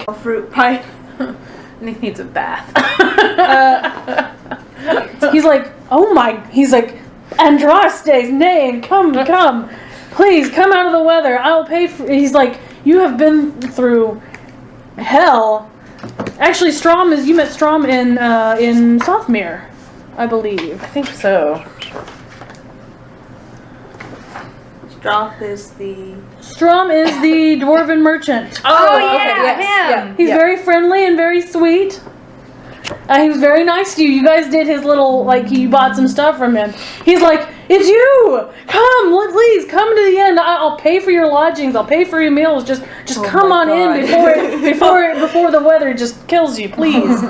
A fruit pie. Nick needs a bath. He's like, he's like, Andraste's name, come. Please, come out of the weather. I'll pay for... He's like, you have been through hell. Actually, you met Strom in Sothmere, I believe. I think so. Strom is the dwarven merchant. Oh, yeah, okay, yes, him. yeah. He's very friendly and very sweet. He was very nice to you. You guys did his little, you bought some stuff from him. He's like, it's you! Come, please, come to the end. I'll pay for your lodgings. I'll pay for your meals. Just come on in before the weather just kills you, please.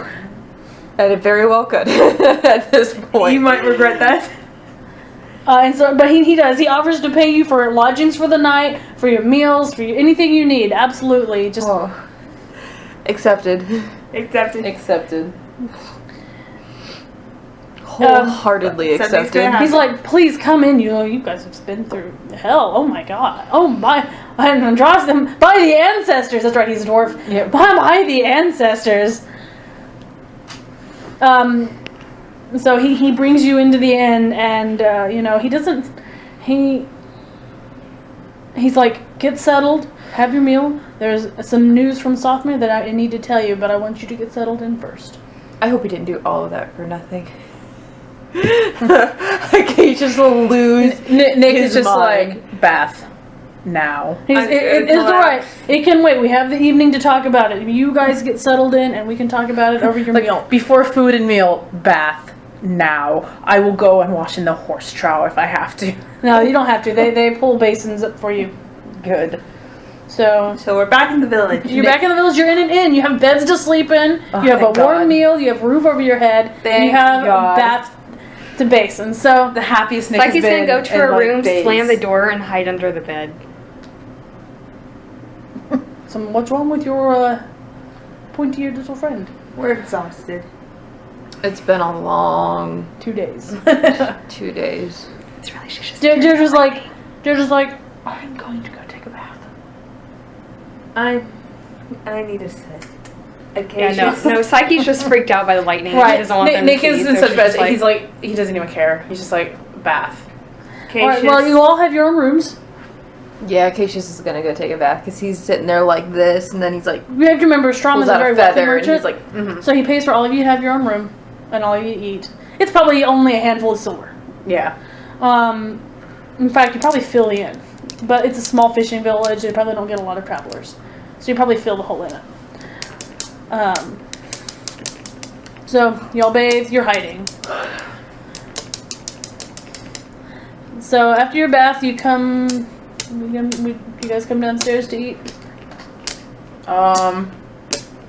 And it very well could at this point. You might regret that. But he does. He offers to pay you for lodgings for the night, for your meals, for anything you need. Absolutely. Just Accepted. Wholeheartedly accepted. He's like, please come in. You guys have been through hell. Oh my god. Oh my. And draws them by the ancestors. That's right. He's a dwarf. Yep. By the ancestors. So he brings you into the inn, and he doesn't. He's like, get settled, have your meal. There's some news from Sothmere that I need to tell you, but I want you to get settled in first. I hope he didn't do all of that for nothing. Okay, just lose. Nick is just mind. like, bath now. It's alright. It can wait. We have the evening to talk about it. You guys get settled in, and we can talk about it over your meal. Before food and meal, bath now. I will go and wash in the horse trough if I have to. No, you don't have to. They pull basins up for you. Good. So we're back in the village. you're back in the village. You're in an inn. You have beds to sleep in. Oh, you have a thank warm God. meal. You have a roof over your head. And you have God. a bath to basin. So The happiest Nick has Psyche's been gonna go to in, her like, room, days. slam the door, and hide under the bed. what's wrong with your pointy-eared little friend? We're exhausted. It's been a long 2 days. 2 days. It's really just. Deirdre's like, I'm going to go take a bath. I need a sit. Yeah, no, Psyche's just freaked out by the lightning. Right. He doesn't want them Nick to see, is in so such she's bad. just He's like, he doesn't even care. He's just like, bath. All right, well, you all have your own rooms. Yeah, Cassius is gonna go take a bath because he's sitting there like this, and then he's like, You have to remember, Strom pulls is a out very a wealthy feather, and merchant. he's like, Mm-hmm. So he pays for all of you to have your own room and all of you to eat. It's probably only a handful of silver. Yeah. In fact, you probably fill the inn. But it's a small fishing village. They probably don't get a lot of travelers. So you probably fill the whole inn. So y'all bathe, you're hiding. So after your bath, you guys come downstairs to eat?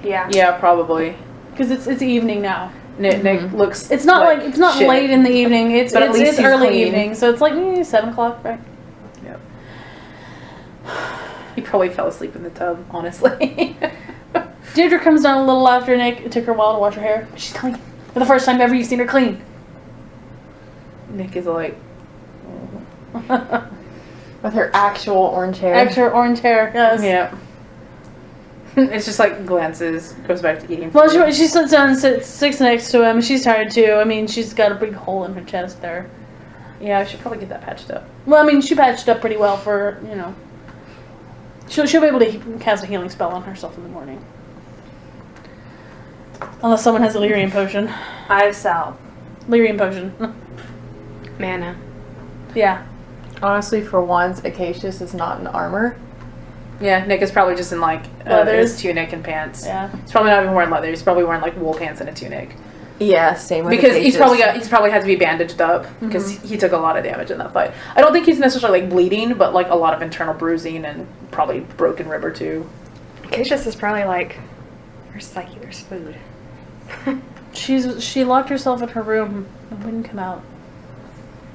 Yeah, probably. Because it's evening now. Nick looks. It's not like it's not shit. late in the evening. It's But at least it's he's early clean. evening, so it's like 7 o'clock, right? Yep. He probably fell asleep in the tub, honestly. Deirdre comes down a little after Nick. It took her a while to wash her hair. She's clean. For the first time ever, you've seen her clean. Nick is like, with her actual orange hair. Extra orange hair. Yes. yeah. It's just like glances, goes back to eating. Well, food. she sits down and sits next to him. She's tired too. I mean, she's got a big hole in her chest there. Yeah, I should probably get that patched up. Well, I mean, she patched up pretty well for, She'll be able to cast a healing spell on herself in the morning. Unless someone has a lyrium potion. I have salve. Lyrium potion. Mana. Yeah. Honestly, for once, Acacius is not in armor. Yeah, Nick is probably just in like Leathers. his tunic and pants. Yeah. He's probably not even wearing leather. He's probably wearing like wool pants and a tunic. Yeah, same with Because Acacius. he's probably had to be bandaged up because he took a lot of damage in that fight. I don't think he's necessarily like bleeding, but like a lot of internal bruising and probably broken rib or two. Acacius is probably like, where's Psyche? There's food. She locked herself in her room and wouldn't come out.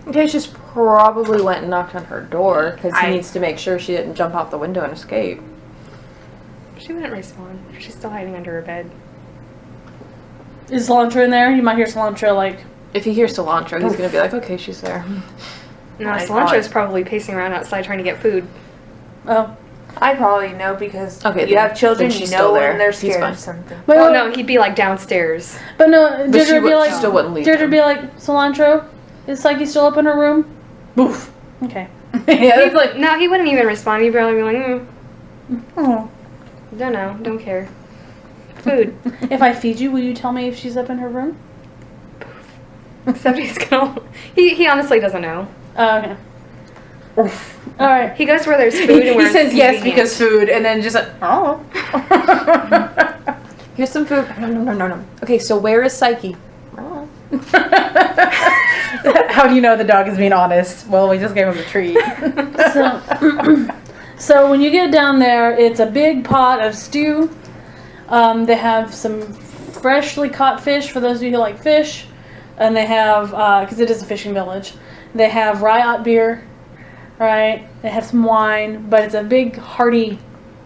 Acacius probably went and knocked on her door because he I- needs to make sure she didn't jump out the window and escape. She wouldn't respawn. She's still hiding under her bed. Is Cilantro in there? You might hear Cilantro like... If he hears cilantro, he's gonna be like, okay, she's there. No, My Cilantro's God. probably pacing around outside trying to get food. Oh. I probably know because Okay, you have children, then you she's know still there. when they're He's scared fine. of something. But Oh no, he'd be like downstairs. But no, But she Deirdre would be like, still wouldn't leave Deirdre him. would be like, Cilantro, is Psyche still up in her room? Boof. Okay. Yeah, He's like, no, he wouldn't even respond. He'd barely be like, Oh. don't know, don't care. Food. If I feed you, will you tell me if she's up in her room? Except he's gonna. He honestly doesn't know. Oh, okay. All right. He goes where there's food and where he it's says yes convenient. because food, and then just like, oh. Here's some food. No. Okay, so where is Psyche? How do you know the dog is being honest? Well, we just gave him a treat. So when you get down there, it's a big pot of stew. They have some freshly caught fish for those of you who like fish, and they have because it is a fishing village. They have riot beer, right? They have some wine, but it's a big hearty,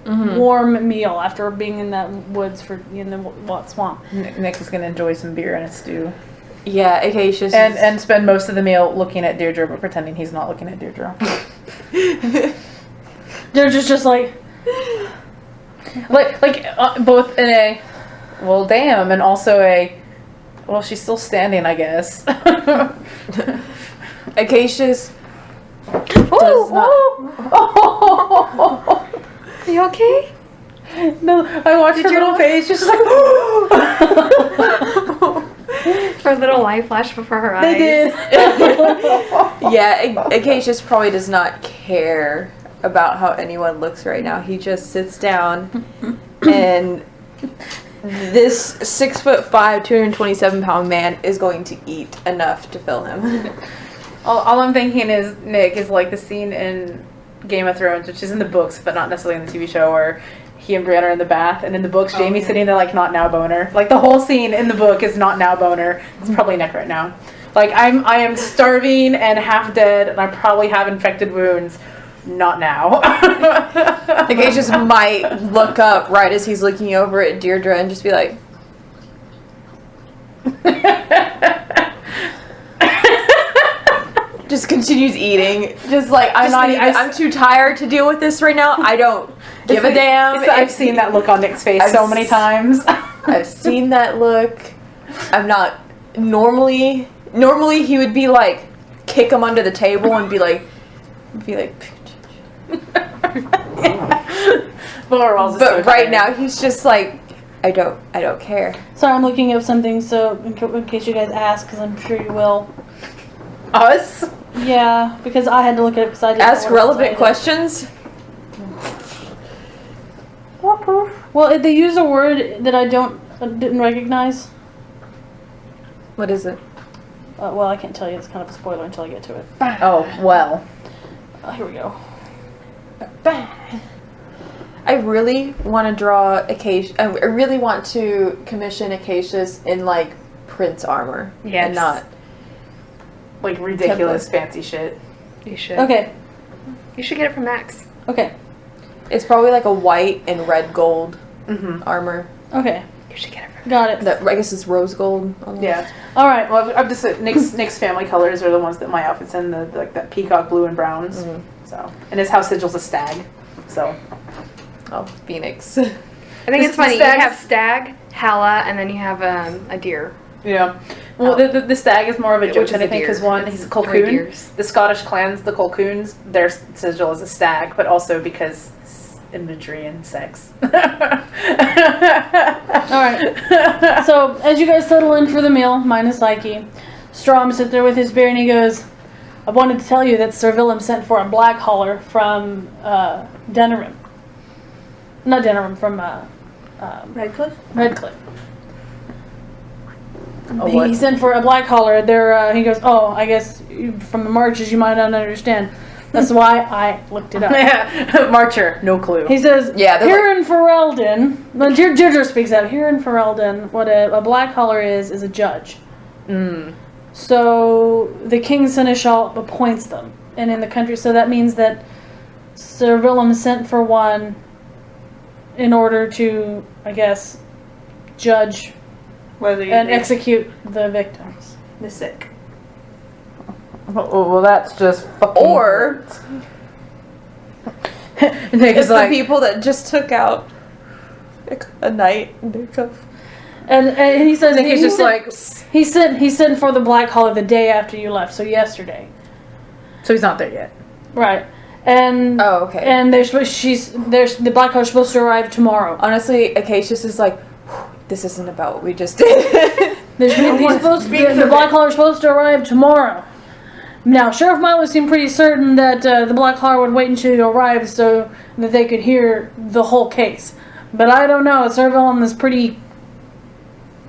warm meal after being in that woods in the swamp. Nick is gonna enjoy some beer and a stew, Yeah, Acacia's and spend most of the meal looking at Deirdre, but pretending he's not looking at Deirdre. They're just like, both in a, well, damn, and also a, well, she's still standing, I guess. Acacia's Oh, Are you okay? no, I watched her little face, just like, Her little light flashed before her eyes. they did. Yeah, Acacia's probably does not care about how anyone looks right now. He just sits down and this 6'5", 227-pound man is going to eat enough to fill him. All I'm thinking is, Nick, is like the scene in Game of Thrones, which is in the books, but not necessarily in the TV show, where he and Brienne are in the bath, and in the books, Jamie's sitting there like, not now boner. Like, the whole scene in the book is not now boner. It's probably Nick right now. Like, I am starving and half dead, and I probably have infected wounds. Not now. Acacia's might look up right as he's looking over at Deirdre and just be like, just continues eating. Just like, I'm too tired to deal with this right now. I don't give a damn. I've seen that look on Nick's face so many times. I've seen that look. I'm not normally he would be like kick him under the table and be like but right now he's just like, I don't care. sorry, I'm looking up something. So in case you guys ask, because I'm sure you will. Us? Yeah, because I had to look it up because I didn't Ask know what else I relevant did. questions. Well, they use a word that I didn't recognize. What is it? Well, I can't tell you. It's kind of a spoiler until I get to it. Oh, well. Here we go. I really want to draw Acacia. I really want to commission Acacia's in like prince armor. Yes. And not. Like, ridiculous fancy shit. You should. Okay. You should get it from Max. Okay. It's probably like a white and red gold Mm-hmm. armor. Okay. You should get it from Got it. That I guess it's rose gold. Almost. Yeah. All right. Well, I'm just Nick's family colors are the ones that my outfit's in, like that peacock blue and browns. Mhm. So, and his house sigil's a stag. So, Oh, Phoenix. I think This- it's funny. You the stags- have stag, Hala, and then you have a deer. yeah. Well, the stag is more of a Which joke is than a anything because deer. one, It's he's a three colquhoun. deers. The Scottish clans, the colquhouns, their sigil is a stag, but also because imagery and sex. All right. So as you guys settle in for the meal, minus Psyche, Strom sits there with his beer and he goes, "I wanted to tell you that Sir Willem sent for a black hauler from Denerim. Not Denerim, from Redcliffe? Redcliffe. Oh, what? He sent for a black hauler. He goes, oh, I guess from the marches you might not understand. That's why I looked it up. Yeah. Marcher, no clue. He says, Yeah, they're here in Ferelden, when Deirdre speaks out, here in Ferelden, what a black hauler is a judge. Mm. So the King's Seneschal appoints them. And in the country, so that means that Sir Willem sent for one in order to, I guess, judge Whether you and think execute the victims. the sick. Oh, well, that's just fucking Or Nick It's is like, the people that just took out a night. And he says Nick is just like, he sent for the black collar the day after you left, so yesterday. so he's not there yet. Right. And Oh, okay. and the black collar's supposed to arrive tomorrow. Honestly, Acacius is like, this isn't about what we just did. The black collar's supposed to arrive tomorrow. Now, Sheriff Milo seemed pretty certain that the black collar would wait until you arrived so that they could hear the whole case. But I don't know. Sir Willem is pretty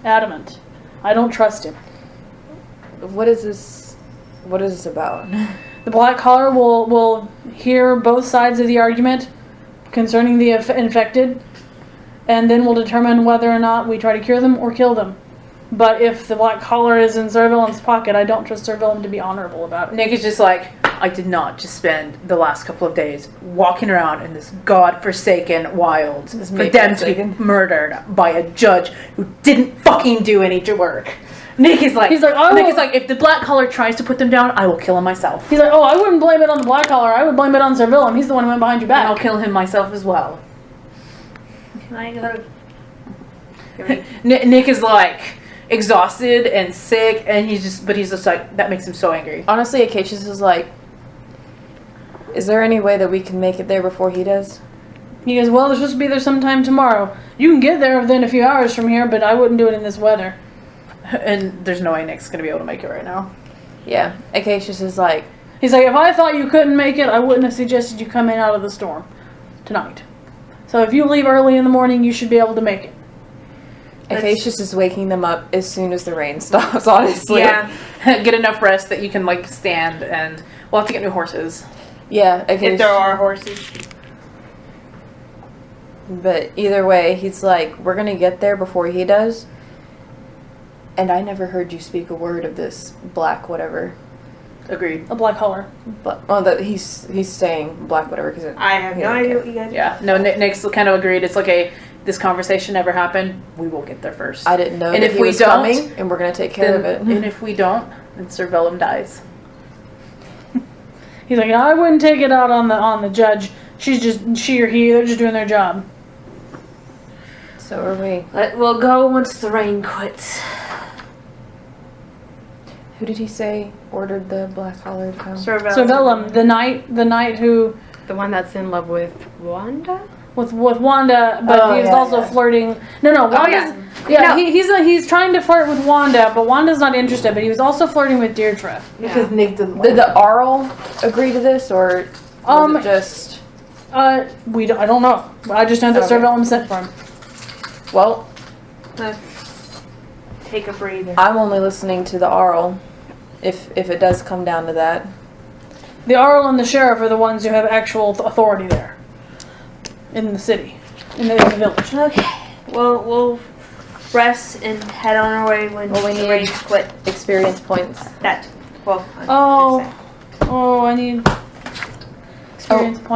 adamant. I don't trust him. What is this? What is this about? The black collar will hear both sides of the argument concerning the infected, and then we'll determine whether or not we try to cure them or kill them. But if the black collar is in Sir Willem's pocket, I don't trust Sir Willem to be honorable about it. Nick is just like, I did not just spend the last couple of days walking around in this godforsaken wilds for them to be murdered by a judge who didn't fucking do any work. Nick is like, if the black collar tries to put them down, I will kill him myself. He's like, oh, I wouldn't blame it on the black collar. I would blame it on Sir Willem. He's the one who went behind your And I'll back. kill him myself as well. Can I go? Nick is like exhausted and sick, and he's just like, that makes him so angry. Honestly, Acacius is like, is there any way that we can make it there before he does? He goes, well, they're supposed to be there sometime tomorrow. You can get there within a few hours from here, but I wouldn't do it in this weather. And there's no way Nick's gonna be able to make it right now. Yeah, Acacius is like, He's like, if I thought you couldn't make it, I wouldn't have suggested you come in out of the storm tonight. So if you leave early in the morning, you should be able to make it. Acacius is waking them up as soon as the rain stops, honestly. Yeah. Get enough rest that you can like stand, and we'll have to get new horses. Yeah, If there are horses. But either way, he's like, we're gonna get there before he does. And I never heard you speak a word of this black whatever. Agreed. A black collar. But that he's saying black whatever because I have no idea what you guys Yeah. No, Nick's kind of agreed. It's like this conversation never happened. We will get there first. I didn't know And that if he we was don't, coming, and we're gonna take care of it. And if we don't, then Sir Willem dies. He's like, I wouldn't take it out on the judge. She or he, they're just doing their job. So are we. We'll go once the rain quits. Who did he say ordered the black collar to come? So Willem, the knight who The one that's in love with Wanda? with Wanda, but he was also flirting. No, Wanda's. No. He's trying to flirt with Wanda, but Wanda's not interested. But he was also flirting with Deirdre. Because Nick didn't. Did the Arl agree to this, or was it just? I don't know. I just know that Sir Okay. Willem sent for him. Well, Take a breather. I'm only listening to the Arl, if it does come down to that. The Earl and the sheriff are the ones who have actual authority there, in the city, in the village. Okay. Well, we'll rest and head on our way when Well, we the need- rain's quit. Experience points. That. Well. Oh, I need experience points.